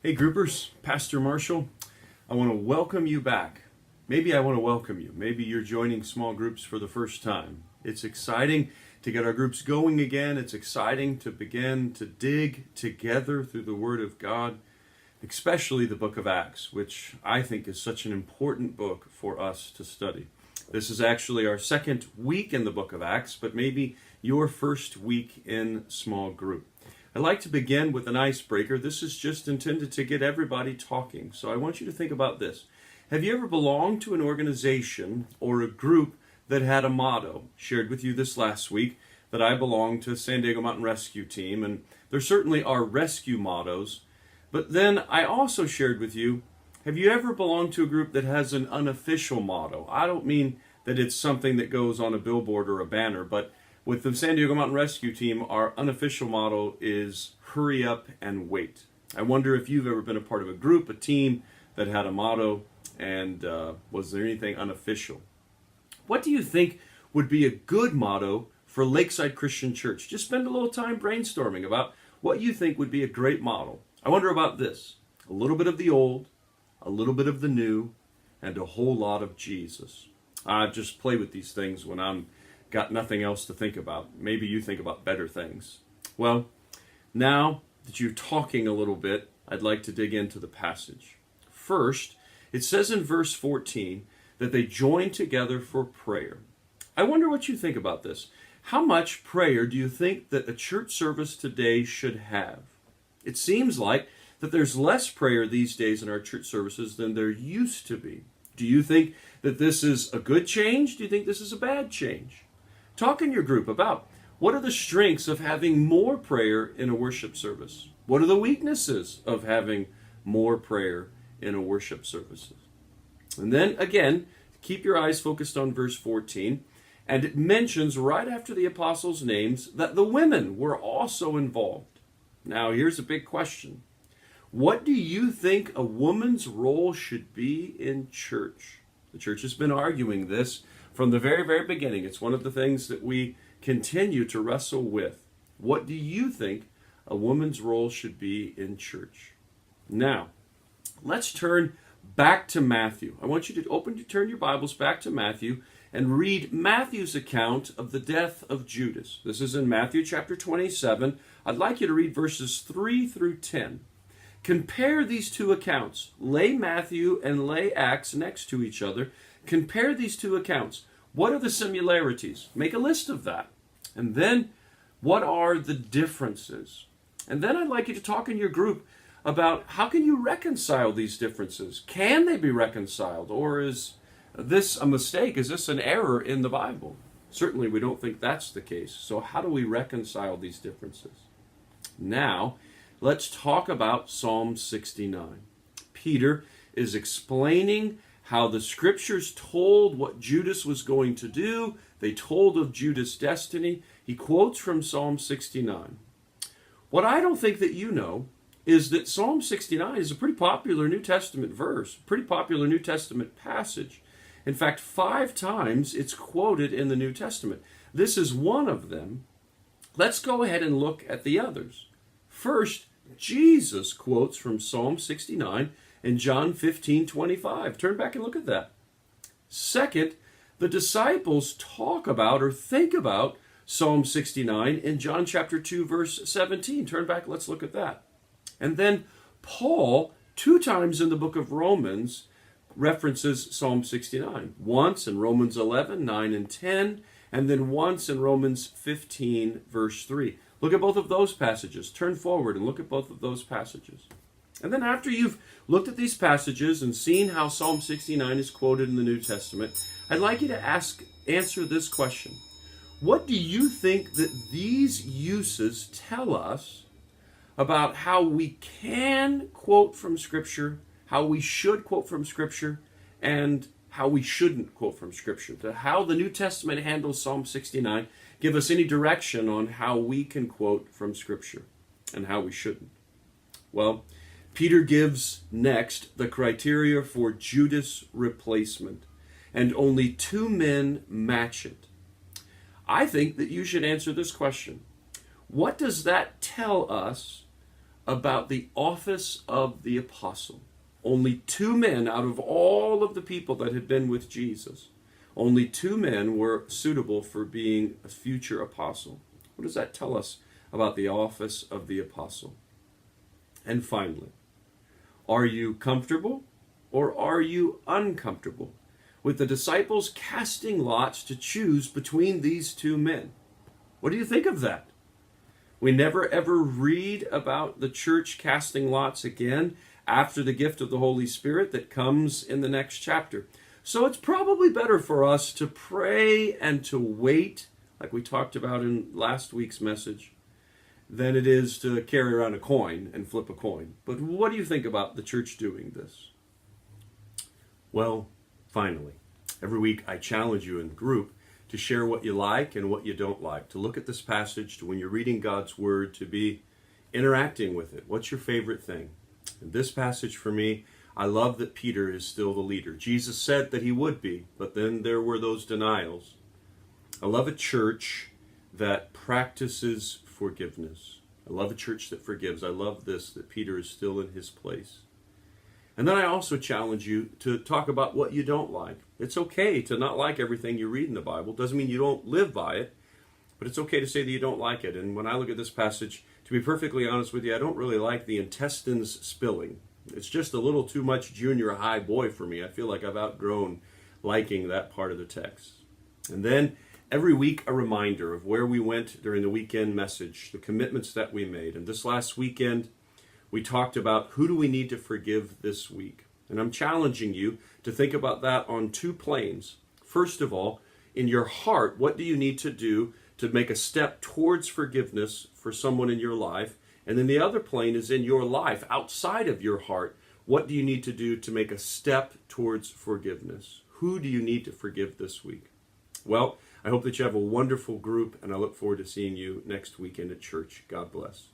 Hey groupers, Pastor Marshall. I want to welcome you back. Maybe I want to welcome you. Maybe you're joining small groups for the first time. It's exciting to get our groups going again. It's exciting to begin to dig together through the Word of God, especially the book of Acts, which I think is such an important book for us to study. This is actually our second week in the book of Acts, but maybe your first week in small group. I'd like to begin with an icebreaker. This is just intended to get everybody talking. So I want you to think about this. Have you ever belonged to an organization or a group that had a motto? Shared with you this last week that I belong to San Diego Mountain Rescue Team, and there certainly are rescue mottos. But then I also shared with you, have you ever belonged to a group that has an unofficial motto? I don't mean that it's something that goes on a billboard or a banner, but with the San Diego Mountain Rescue Team, our unofficial motto is hurry up and wait. I wonder if you've ever been a part of a group, a team that had a motto, and was there anything unofficial? What do you think would be a good motto for Lakeside Christian Church? Just spend a little time brainstorming about what you think would be a great motto. I wonder about this. A little bit of the old, a little bit of the new, and a whole lot of Jesus. I just play with these things when I'm got nothing else to think about. Maybe you think about better things. Well, now that you're talking a little bit, I'd like to dig into the passage. First, it says in verse 14 that they joined together for prayer. I wonder what you think about this. How much prayer do you think that a church service today should have? It seems like that there's less prayer these days in our church services than there used to be. Do you think that this is a good change? Do you think this is a bad change? Talk in your group about what are the strengths of having more prayer in a worship service? What are the weaknesses of having more prayer in a worship service? And then again, keep your eyes focused on verse 14. And it mentions right after the apostles' names that the women were also involved. Now here's a big question. What do you think a woman's role should be in church? The church has been arguing this from the very, very beginning. It's one of the things that we continue to wrestle with. What do you think a woman's role should be in church? Now, let's turn back to Matthew. I want you to turn your Bibles back to Matthew and read Matthew's account of the death of Judas. This is in Matthew chapter 27. I'd like you to read verses 3 through 10. Compare these two accounts. Lay Matthew and lay Acts next to each other. Compare these two accounts. What are the similarities? Make a list of that. And then, what are the differences? And then I'd like you to talk in your group about how can you reconcile these differences? Can they be reconciled? Or is this a mistake? Is this an error in the Bible? Certainly we don't think that's the case. So how do we reconcile these differences? Now, let's talk about Psalm 69. Peter is explaining how the scriptures told what Judas was going to do. They told of Judas' destiny. He quotes from Psalm 69. What I don't think that you know is that Psalm 69 is a pretty popular New Testament verse, pretty popular New Testament passage. In fact, 5 times it's quoted in the New Testament. This is one of them. Let's go ahead and look at the others. First, Jesus quotes from Psalm 69 in John 15:25. Turn back and look at that. Second, the disciples talk about or think about Psalm 69 in John chapter 2, verse 17. Turn back, let's look at that. And then Paul, 2 times in the book of Romans, references Psalm 69. Once in Romans 11, 9 and 10, and then once in Romans 15, verse 3. Look at both of those passages. Turn forward and look at both of those passages. And then after you've looked at these passages and seen how Psalm 69 is quoted in the New Testament, I'd like you to answer this question. What do you think that these uses tell us about how we can quote from Scripture, how we should quote from Scripture, and how we shouldn't quote from Scripture? To how the New Testament handles Psalm 69, give us any direction on how we can quote from Scripture and how we shouldn't. Well, Peter gives next the criteria for Judas' replacement, and only 2 men match it. I think that you should answer this question. What does that tell us about the office of the apostle. Only 2 men out of all of the people that had been with Jesus, only 2 men were suitable for being a future apostle. What does that tell us about the office of the apostle? And finally, are you comfortable or are you uncomfortable with the disciples casting lots to choose between these 2 men? What do you think of that? We never ever read about the church casting lots again after the gift of the Holy Spirit that comes in the next chapter. So it's probably better for us to pray and to wait, like we talked about in last week's message, than it is to carry around a coin and flip a coin. But what do you think about the church doing this? Well, finally, every week I challenge you in group to share what you like and what you don't like, to look at this passage, to when you're reading God's Word, to be interacting with it. What's your favorite thing? In this passage for me, I love that Peter is still the leader. Jesus said that he would be, but then there were those denials. I love a church that practices forgiveness. I love a church that forgives. I love this, that Peter is still in his place. And then I also challenge you to talk about what you don't like. It's okay to not like everything you read in the Bible. Doesn't mean you don't live by it, but it's okay to say that you don't like it. And when I look at this passage, to be perfectly honest with you, I don't really like the intestines spilling. It's just a little too much junior high boy for me. I feel like I've outgrown liking that part of the text. And then every week a reminder of where we went during the weekend message, the commitments that we made. And this last weekend, we talked about who do we need to forgive this week. And I'm challenging you to think about that on 2 planes. First of all, in your heart, what do you need to do to make a step towards forgiveness for someone in your life? And then the other plane is in your life, outside of your heart. What do you need to do to make a step towards forgiveness? Who do you need to forgive this week? Well, I hope that you have a wonderful group, and I look forward to seeing you next weekend at church. God bless.